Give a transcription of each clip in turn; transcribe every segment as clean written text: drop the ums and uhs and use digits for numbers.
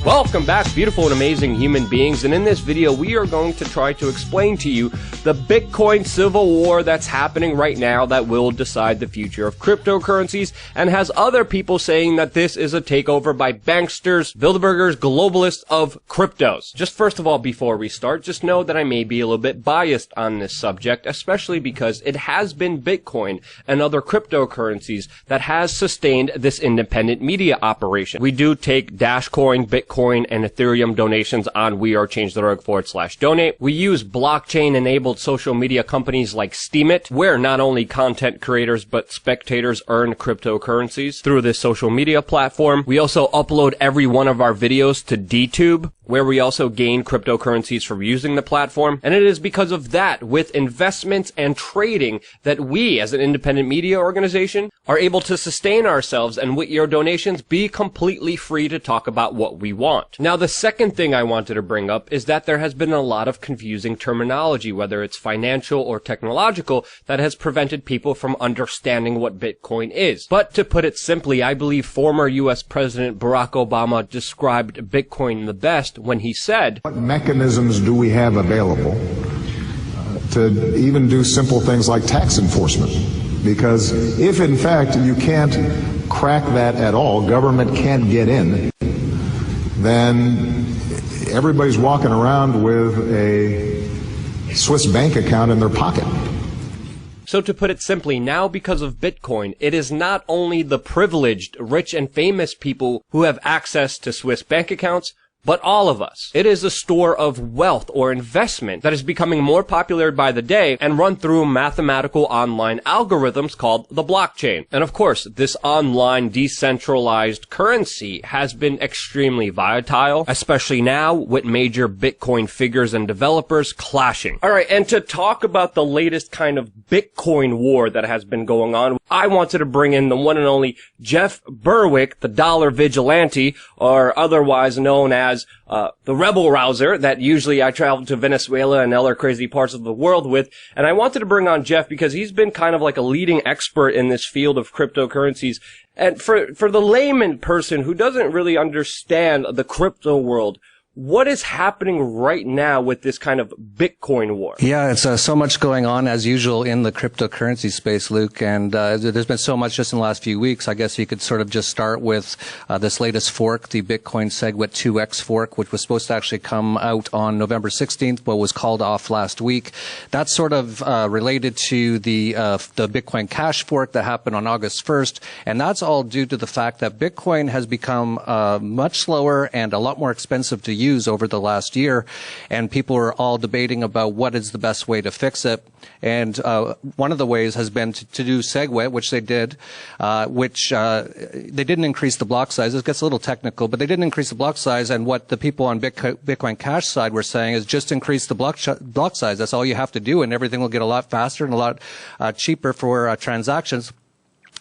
Welcome back, beautiful and amazing human beings, and in this video we are going to try to explain to you the Bitcoin civil war that's happening right now that will decide the future of cryptocurrencies, and has other people saying that this is a takeover by banksters, Bilderbergers, globalists of cryptos. Just first of all, before we start, just know that I may be a little bit biased on this subject, especially because it has been Bitcoin and other cryptocurrencies that has sustained this independent media operation. We do take Dashcoin, Bitcoin, and Ethereum donations on wearechange.org/donate. We use blockchain-enabled social media companies like Steemit, where not only content creators but spectators earn cryptocurrencies through this social media platform. We also upload every one of our videos to DTube, where we also gain cryptocurrencies from using the platform. And it is because of that, with investments and trading, that we, as an independent media organization, are able to sustain ourselves and with your donations be completely free to talk about what we want. Now, the second thing I wanted to bring up is that there has been a lot of confusing terminology, whether it's financial or technological, that has prevented people from understanding what Bitcoin is. But to put it simply, I believe former US President Barack Obama described Bitcoin the best when he said, "What mechanisms do we have available to even do simple things like tax enforcement? Because if in fact you can't crack that at all, government can't get in, then everybody's walking around with a Swiss bank account in their pocket." So to put it simply, now because of Bitcoin, it is not only the privileged, rich and famous people who have access to Swiss bank accounts, but all of us. It is a store of wealth or investment that is becoming more popular by the day and run through mathematical online algorithms called the blockchain. And of course, this online decentralized currency has been extremely volatile, especially now with major Bitcoin figures and developers clashing. Alright, and to talk about the latest kind of Bitcoin war that has been going on, I wanted to bring in the one and only Jeff Berwick, the dollar vigilante, or otherwise known as the rebel rouser that usually I travel to Venezuela and other crazy parts of the world with. And I wanted to bring on Jeff because he's been kind of like a leading expert in this field of cryptocurrencies. And for the layman person who doesn't really understand the crypto world, what is happening right now with this kind of Bitcoin war? Yeah, it's so much going on as usual in the cryptocurrency space, Luke, and there's been so much just in the last few weeks. I guess you could sort of just start with this latest fork, the Bitcoin SegWit 2X fork, which was supposed to actually come out on November 16th, but was called off last week. That's sort of related to the Bitcoin Cash fork that happened on August 1st, and that's all due to the fact that Bitcoin has become much slower and a lot more expensive to use over the last year, and people are all debating about what is the best way to fix it. And one of the ways has been to do SegWit, which they did, which they didn't increase the block size. It gets a little technical, but they didn't increase the block size. And what the people on Bitcoin Cash side were saying is just increase the block size. That's all you have to do, and everything will get a lot faster and a lot cheaper for transactions.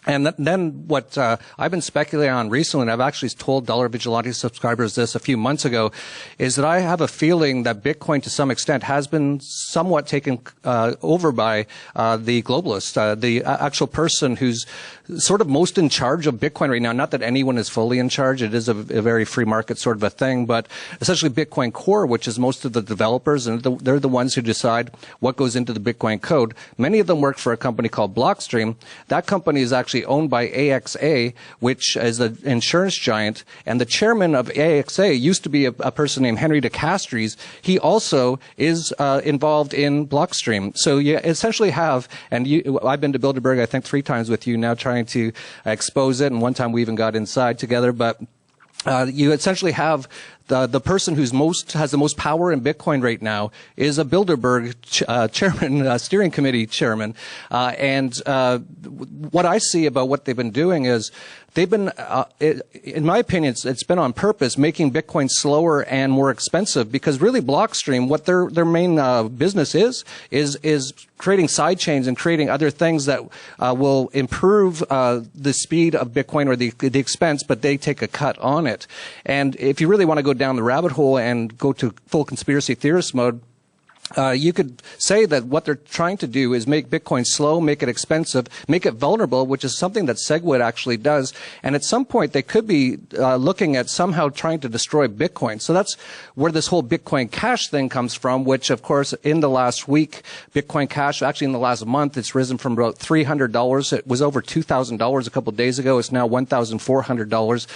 And then what I've been speculating on recently, and I've actually told Dollar Vigilante subscribers this a few months ago, is that I have a feeling that Bitcoin to some extent has been somewhat taken over by the globalist, the actual person who's sort of most in charge of Bitcoin right now. Not that anyone is fully in charge. It is a very free market sort of a thing, but essentially Bitcoin Core, which is most of the developers, and they're the ones who decide what goes into the Bitcoin code. Many of them work for a company called Blockstream. That company is actually owned by AXA, which is an insurance giant, and the chairman of AXA used to be a person named Henry DeCastries. He also is involved in Blockstream. So you essentially have, and I've been to Bilderberg, I think 3 times with you now, trying to expose it, and one time we even got inside together, but you essentially have the person who's has the most power in Bitcoin right now is a Bilderberg chairman, steering committee chairman. And what I see about what they've been doing is they've been, in my opinion, it's been on purpose, making Bitcoin slower and more expensive, because really Blockstream, what their main business is creating side chains and creating other things that will improve the speed of Bitcoin or the expense, but they take a cut on it. And if you really want to go down the rabbit hole and go to full conspiracy theorist mode, you could say that what they're trying to do is make Bitcoin slow, make it expensive, make it vulnerable, which is something that SegWit actually does. And at some point, they could be looking at somehow trying to destroy Bitcoin. So that's where this whole Bitcoin Cash thing comes from, which, of course, in the last week, Bitcoin Cash, actually in the last month, it's risen from about $300. It was over $2,000 a couple of days ago. It's now $1,400.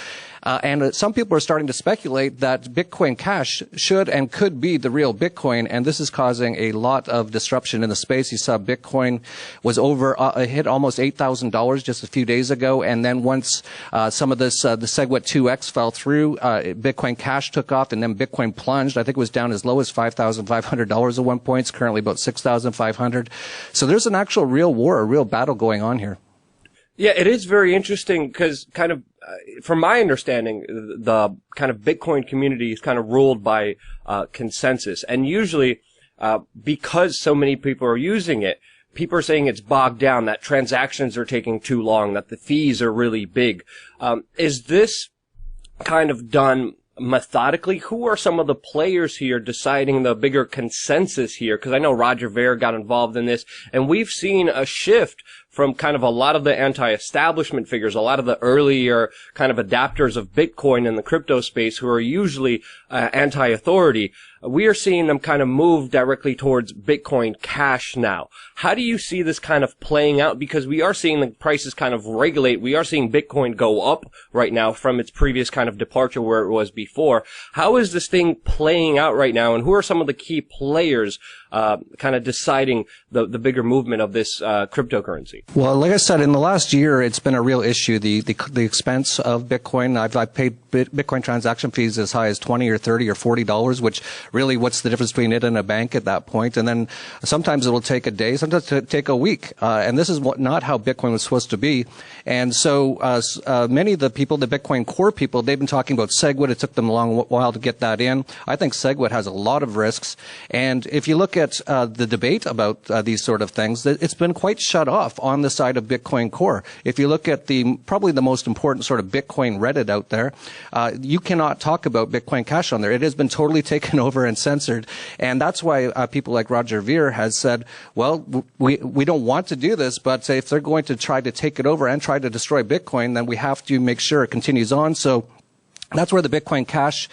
And some people are starting to speculate that Bitcoin Cash should and could be the real Bitcoin, and this is causing a lot of disruption in the space. You saw Bitcoin was over, hit almost $8,000 just a few days ago, and then once some of this, the SegWit 2X fell through, Bitcoin Cash took off, and then Bitcoin plunged. I think it was down as low as $5,500 at one point. It's currently about $6,500. So there's an actual real war, a real battle going on here. Yeah, it is very interesting because kind of, from my understanding, the kind of Bitcoin community is kind of ruled by consensus. And usually, because so many people are using it, people are saying it's bogged down, that transactions are taking too long, that the fees are really big. Is this kind of done methodically? Who are some of the players here deciding the bigger consensus here? Because I know Roger Ver got involved in this, and we've seen a shift from kind of a lot of the anti-establishment figures, a lot of the earlier kind of adapters of Bitcoin in the crypto space who are usually anti-authority. We are seeing them kind of move directly towards Bitcoin Cash now. How do you see this kind of playing out? Because we are seeing the prices kind of regulate. We are seeing Bitcoin go up right now from its previous kind of departure where it was before. How is this thing playing out right now? And who are some of the key players kind of deciding the bigger movement of this cryptocurrency? Well, like I said, in the last year, it's been a real issue. The expense of Bitcoin. I've paid Bitcoin transaction fees as high as $20 or $30 or $40, which really, what's the difference between it and a bank at that point? And then sometimes it'll take a day, sometimes it'll take a week. And this is not how Bitcoin was supposed to be. And so many of the people, the Bitcoin core people, they've been talking about SegWit. It took them a long while to get that in. I think SegWit has a lot of risks. And if you look at the debate about these sort of things, it's been quite shut off on the side of Bitcoin Core. If you look at probably the most important sort of Bitcoin Reddit out there, you cannot talk about Bitcoin Cash on there. It has been totally taken over and censored. And that's why people like Roger Ver has said, well, we don't want to do this, but if they're going to try to take it over and try to destroy Bitcoin, then we have to make sure it continues on. So that's where the Bitcoin Cash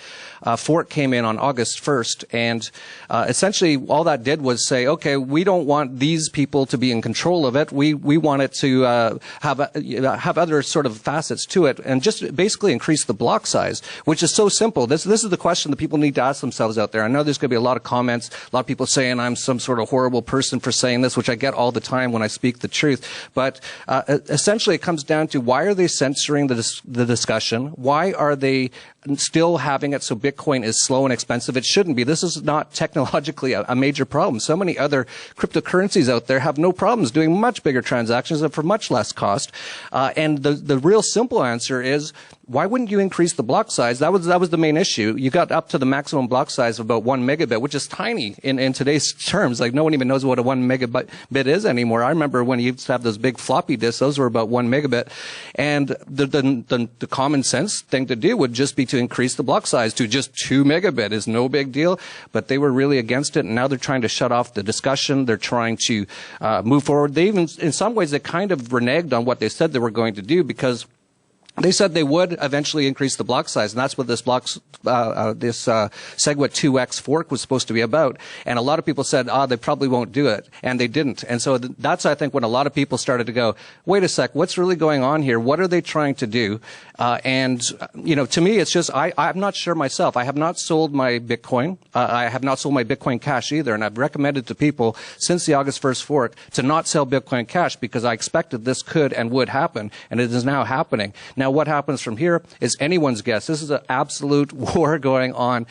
fork came in on August 1st, and essentially all that did was say, okay, we don't want these people to be in control of it. We want it to have other sort of facets to it, and just basically increase the block size, which is so simple. This is the question that people need to ask themselves out there. I know there's going to be a lot of comments, a lot of people saying I'm some sort of horrible person for saying this, which I get all the time when I speak the truth. But essentially it comes down to, why are they censoring the discussion? Why are they still having it so Bitcoin is slow and expensive? It shouldn't be. This is not technologically a major problem. So many other cryptocurrencies out there have no problems doing much bigger transactions and for much less cost. And the real simple answer is, why wouldn't you increase the block size? That was the main issue. You got up to the maximum block size of about 1 megabit, which is tiny in today's terms. Like, no one even knows what a 1 megabit is anymore. I remember when you used to have those big floppy disks, those were about 1 megabit. And the common sense thing to do would just be to increase the block size to just 2 megabit. Is no big deal. But they were really against it, and now they're trying to shut off the discussion. They're trying to move forward. They even, in some ways, they kind of reneged on what they said they were going to do, because they said they would eventually increase the block size, and that's what this SegWit 2X fork was supposed to be about. And a lot of people said, they probably won't do it, and they didn't. And so that's, I think, when a lot of people started to go, wait a sec, what's really going on here? What are they trying to do? And to me, it's just, I'm not sure myself. I have not sold my Bitcoin. I have not sold my Bitcoin Cash either, and I've recommended to people since the August 1st fork to not sell Bitcoin Cash, because I expected this could and would happen, and it is now happening. Now, what happens from here is anyone's guess. This is an absolute war going on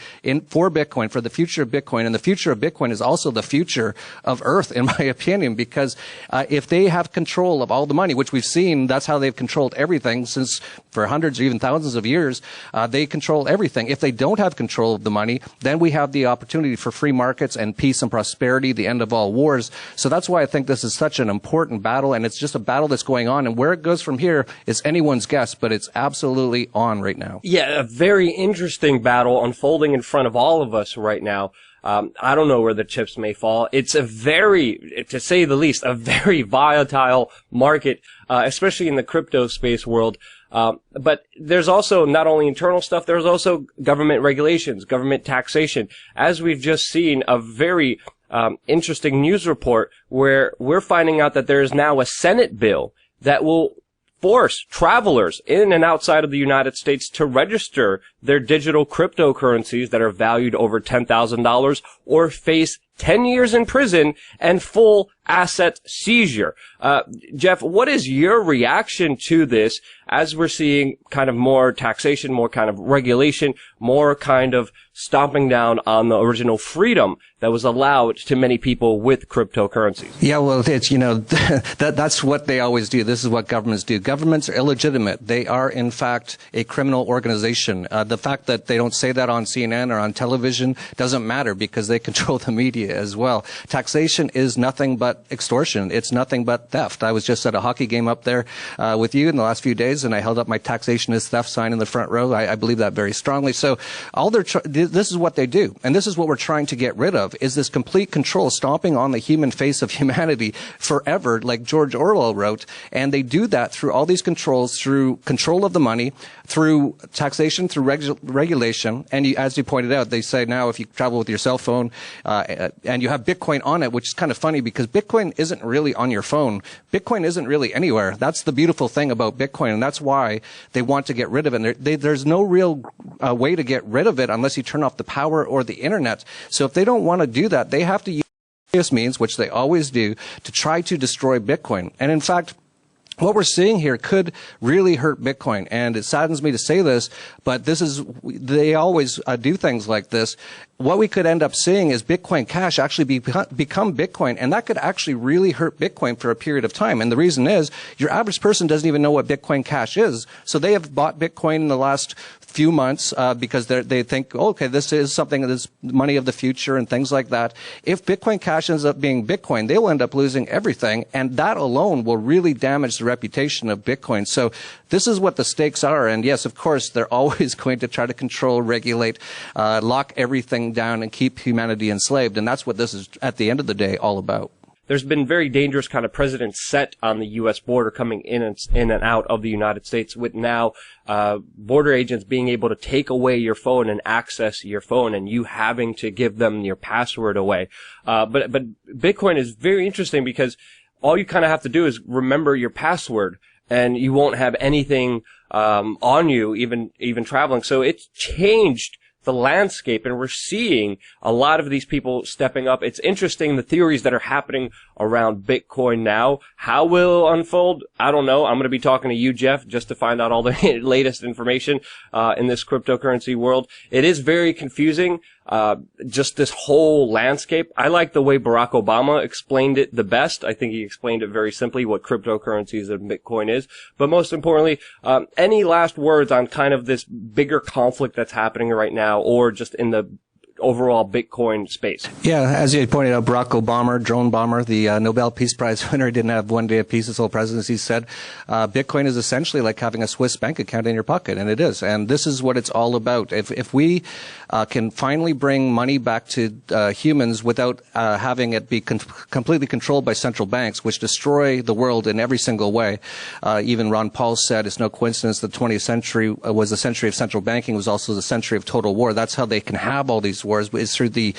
for Bitcoin, for the future of Bitcoin. And the future of Bitcoin is also the future of Earth, in my opinion, because if they have control of all the money, which we've seen, that's how they've controlled everything since for hundreds or even thousands of years, they control everything. If they don't have control of the money, then we have the opportunity for free markets and peace and prosperity, the end of all wars. So that's why I think this is such an important battle, and it's just a battle that's going on. And where it goes from here is anyone's guess, but it's absolutely on right now. Yeah, a very interesting battle unfolding in front of all of us right now. I don't know where the chips may fall. It's a very, to say the least, a very volatile market, especially in the crypto space world. But there's also not only internal stuff, there's also government regulations, government taxation. As we've just seen, a very interesting news report where we're finding out that there is now a Senate bill that will force travelers in and outside of the United States to register their digital cryptocurrencies that are valued over $10,000 or face 10 years in prison and full asset seizure. Jeff, what is your reaction to this as we're seeing kind of more taxation, more kind of regulation, more kind of stomping down on the original freedom that was allowed to many people with cryptocurrencies? Yeah, well, it's, that's what they always do. This is what governments do. Governments are illegitimate. They are, in fact, a criminal organization. The fact that they don't say that on CNN or on television doesn't matter because they control the media as well. Taxation is nothing but extortion. It's nothing but theft. I was just at a hockey game up there with you in the last few days, and I held up my taxation is theft sign in the front row. I believe that very strongly. So this is what they do, and this is what we're trying to get rid of, is this complete control, stomping on the human face of humanity forever, like George Orwell wrote. And they do that through all these controls, through control of the money, through taxation, through regulation. And as you pointed out, they say now if you travel with your cell phone and you have Bitcoin on it, which is kind of funny because Bitcoin isn't really on your phone. Bitcoin isn't really anywhere. That's the beautiful thing about Bitcoin, and that's why they want to get rid of it. And there's no real way to get rid of it unless you turn off the power or the internet. So if they don't want to do that, they have to use various means, which they always do, to try to destroy Bitcoin. And in fact, what we're seeing here could really hurt Bitcoin, and it saddens me to say this, but they always do things like this. What we could end up seeing is Bitcoin Cash actually become Bitcoin, and that could actually really hurt Bitcoin for a period of time. And the reason is your average person doesn't even know what Bitcoin Cash is. So they have bought Bitcoin in the last few months because they think, oh, okay, this is something that is money of the future and things like that. If Bitcoin Cash ends up being Bitcoin, they will end up losing everything, and that alone will really damage the reputation of Bitcoin. So this is what the stakes are. And yes, of course, they're always going to try to control, regulate, lock everything down and keep humanity enslaved. And that's what this is, at the end of the day, all about. There's been very dangerous kind of precedents set on the U.S. border coming in and out of the United States, with now border agents being able to take away your phone and access your phone, and you having to give them your password away. But Bitcoin is very interesting because all you kind of have to do is remember your password, and you won't have anything on you, even traveling. So it's changed the landscape, and we're seeing a lot of these people stepping up. It's interesting, the theories that are happening around Bitcoin now. How will it unfold? I don't know. I'm going to be talking to you, Jeff, just to find out all the latest information in this cryptocurrency world. It is very confusing, just this whole landscape. I like the way Barack Obama explained it the best. I think he explained it very simply, what cryptocurrencies and Bitcoin is. But most importantly, any last words on kind of this bigger conflict that's happening right now, or just in the overall Bitcoin space? Yeah, as you pointed out, Barack Obama, drone bomber, the Nobel Peace Prize winner, didn't have one day of peace his whole presidency, said Bitcoin is essentially like having a Swiss bank account in your pocket, and it is. And this is what it's all about. If we can finally bring money back to humans without having it be completely controlled by central banks, which destroy the world in every single way. Even Ron Paul said it's no coincidence the 20th century was the century of central banking, was also the century of total war. That's how they can have all these wars, is through the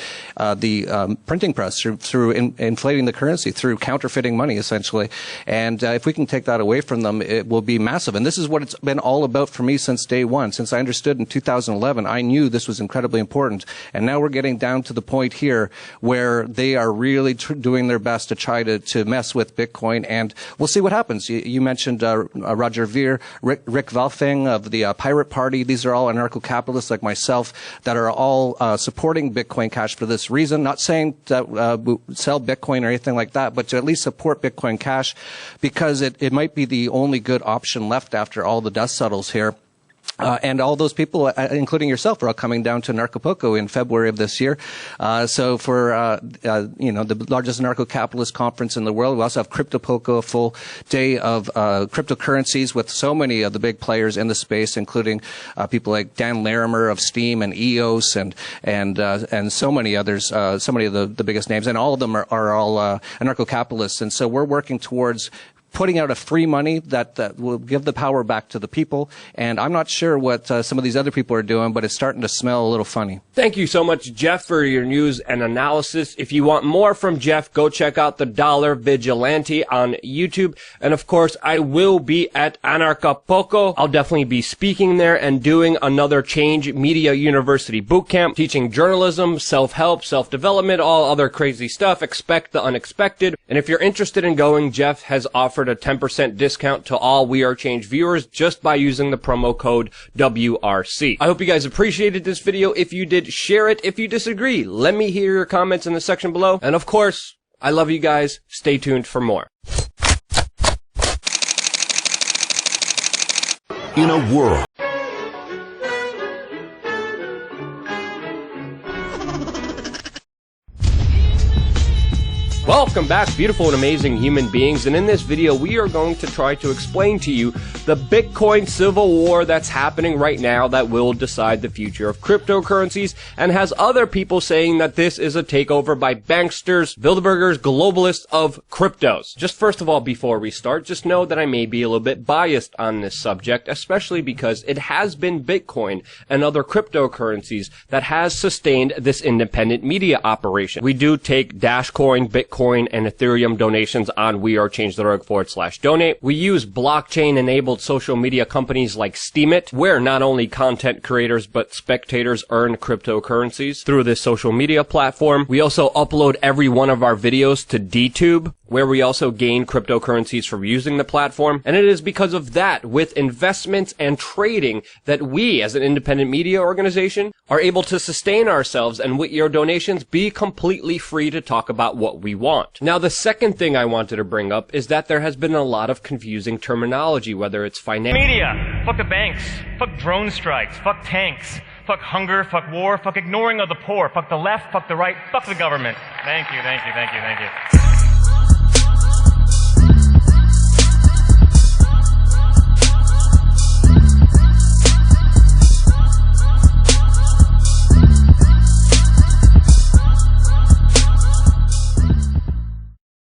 printing press, through inflating the currency, through counterfeiting money, essentially. And if we can take that away from them, it will be massive. And this is what it's been all about for me since day one. Since I understood in 2011, I knew this was incredibly important. And now we're getting down to the point here where they are really doing their best to try to mess with Bitcoin. And we'll see what happens. You mentioned Roger Ver, Rick Valfing of the Pirate Party. These are all anarcho-capitalists like myself that are all supporting Bitcoin Cash for this reason. Not saying that sell Bitcoin or anything like that, but to at least support Bitcoin Cash because it might be the only good option left after all the dust settles here. And all those people, including yourself, are all coming down to Narcopoco in February of this year. So for, the largest anarcho-capitalist conference in the world, we also have Cryptopoco, a full day of cryptocurrencies with so many of the big players in the space, including people like Dan Larimer of Steam and EOS and so many others, so many of the biggest names. And all of them are all anarcho-capitalists. And so we're working towards putting out a free money that will give the power back to the people. And I'm not sure what some of these other people are doing, but it's starting to smell a little funny. Thank you so much, Jeff, for your news and analysis. If you want more from Jeff, go check out the Dollar Vigilante on YouTube. And of course, I will be at Anarchapoco. I'll definitely be speaking there and doing another Change Media University bootcamp, teaching journalism, self-help, self-development, all other crazy stuff. Expect the unexpected. And if you're interested in going, Jeff has offered a 10% discount to all We Are Change viewers just by using the promo code WRC. I hope you guys appreciated this video. If you did, share it. If you disagree, let me hear your comments in the section below. And of course, I love you guys. Stay tuned for more. In a world Welcome back, beautiful and amazing human beings, and in this video we are going to try to explain to you the Bitcoin civil war that's happening right now that will decide the future of cryptocurrencies, and has other people saying that this is a takeover by banksters, Bilderbergers, globalists of cryptos. Just first of all, before we start, just know that I may be a little bit biased on this subject, especially because it has been Bitcoin and other cryptocurrencies that has sustained this independent media operation. We do take Dashcoin, Bitcoin, and Ethereum donations on wearechange.org/donate. We use blockchain-enabled social media companies like Steemit, where not only content creators but spectators earn cryptocurrencies through this social media platform. We also upload every one of our videos to DTube, where we also gain cryptocurrencies from using the platform. And it is because of that, with investments and trading, that we, as an independent media organization, are able to sustain ourselves and with your donations be completely free to talk about what we want. Now, the second thing I wanted to bring up is that there has been a lot of confusing terminology, whether it's financial media, fuck the banks, fuck drone strikes, fuck tanks, fuck hunger, fuck war, fuck ignoring of the poor, fuck the left, fuck the right, fuck the government. Thank you, thank you, thank you, thank you.